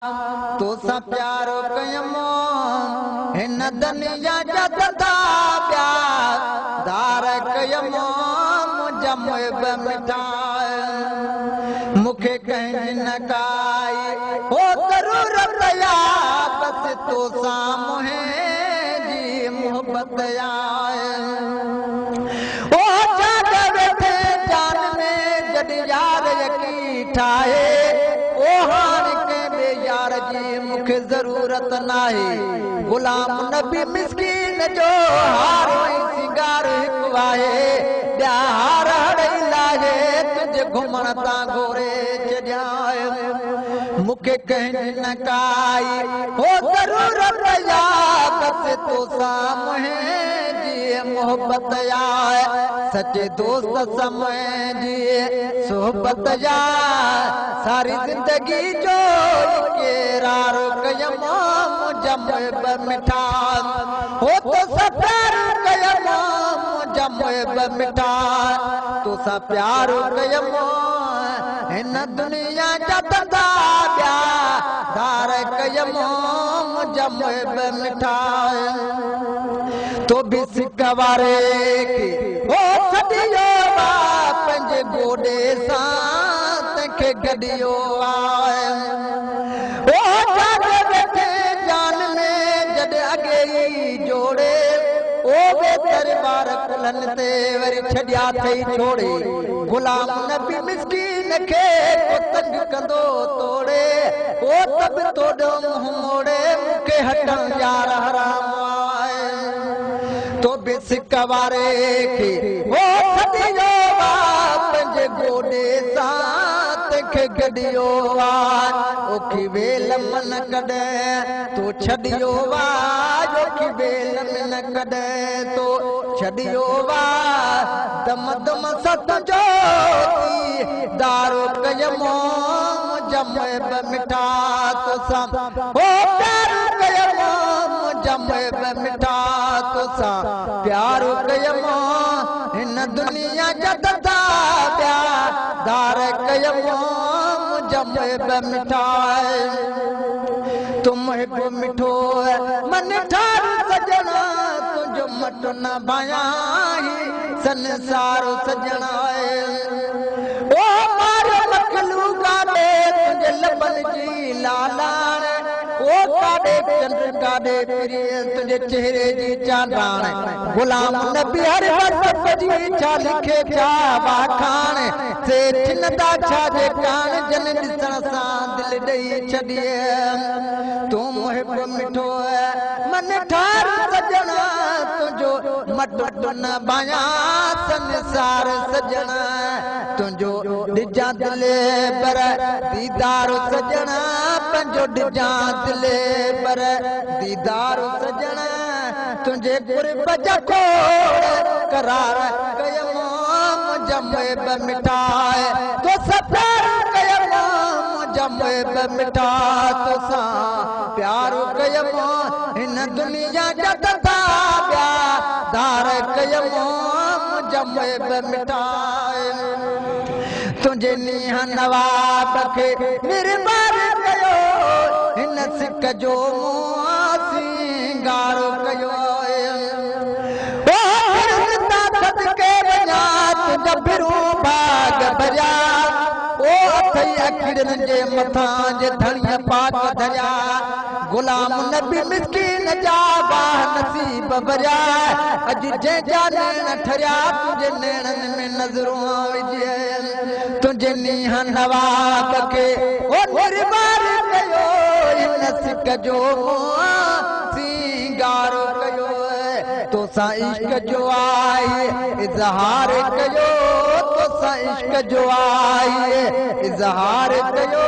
तोसा प्यारो कयमो हिन दुनिया जा ददा प्यार दार कयमो मुंहिंजा मुहिब मिठाए मूंखे कंहिं न काई हो ज़रूरत या बस तोसा मुंहिंजी मोहबत आए ओ जाग वेठे जान में जॾहिं यार यकी ठाहे ओ हाणे यार जी मूंखे ज़रूरत नाहे गुलाम नबी मिस्कीन जो हार ऐं सिंगार हिकु आहे ॿिया हार हड़ई लाहे तुंहिंजे घुमण तां घोरे छॾिया मूंखे कंहिं न काई हो ज़रूरत या बस तोसां मुंहिंजी मोहबत आहे सचे दोस्त मुंहिंजी सोहबत या सारी ज़िंदगी जो केरारो कयमो मुंहिंजा मुहिब मिठा हो तोसां प्यार कयमो मुंहिंजा मुहिब मिठा तोसां प्यार कयमो हिन दुनिया जा ददा ॿिया दार कयमो मुंहिंजा मुहिब मिठा तो बि सिक वारे ओ छॾियो पंहिंजे गोॾे सां तंहिंखे गॾियो आहे दरबार कुलनि ते वरी छॾिया थई छोड़े गुलाम नबी मिस्कीन खे तंग कंदो तोड़े ओ तब तोड़ो मुंहुं मोड़े मूंखे हटण यार हराम आहे तो बि सिक वारे खे ओ छॾियो पंहिंजे गोॾे सां तंहिंखे गॾियो ओखी वेल मन कॾहिं तो छॾियो जोखी वेल मन कॾहिं तो छॾियो दम दम सत जो दारो कयमो मुंहिंजा मुहिब मिठा तोसां हो प्यार कयमो मुंहिंजा मुहिब मिठा तोसां प्यार कयमो हिन दुनिया जा ददा ॿिया दार कयमो मुंहिंजा मुहिब मिठा तू मुहिब मिठो मन ठार सजना तुंहिंजो मट न भायाही संसार सजना ओ मार मखलू काॾे तुंहिंजे लबनि जी लालाण ओ काॾे चंड काॾे प्रिय तुंहिंजे चेहरे जी चांडाण गुलाम नबी हर वक्त जी छा लिखे छा वाखाण सेठ नंदा छा जे कान जन ॾिसण सां दिलि ॾेई छॾिए तूं मुहिब मिठो मन ठार सजना तुंहिंजो मट न भाया संसार सजना तुंहिंजो ॾिजां दिले पर दीदार सजना पंहिंजो ॾिजां दिले पर दीदार सजना तुंहिंजे गुरब जा खोड़ करार कयमो मुंहिंजा मुहिब मिठा तोसां प्यार कयमो मुंहिंजा मुहिब मिठा तोसां प्यार कयमो हिन दुनिया जा ददा ॿिया दार कयमो मुंहिंजा मुहिब मिठा तुंहिंजे नीह नवाब खे निर्बार कयो हिन सिक जो सिंगार कयो तुंहिंजा भिरू भाग भरिया ओ अथई अखिड़नि जे मथां जे धणीअ पाक धरिया गुलाम नबी मिस्कीन जा बाह नसीब भरिया अॼु जंहिंजा नेण ठरिया तुंहिंजे नेणनि में नज़रूं विझे तुंहिंजे नीह नवाब खे ओ निर्बार कयो हिन सिक जो सिंगार कयो तोसां इश्क जो आहे इज़हार कयो तोसां इश्क जो आहे इज़हार कयो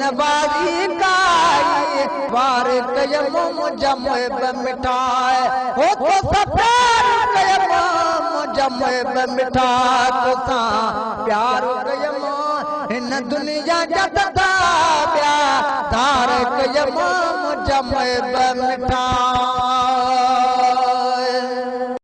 नवाज़ी काई वार कयमो मुंहिंजा मुहिब मिठा हो तोसां प्यार कयमो मुंहिंजा मुहिब मिठा तोसां प्यार कयमो हिन दुनिया जा ददा ॿिया दार कयमो मुंहिंजा मुहिब मिठा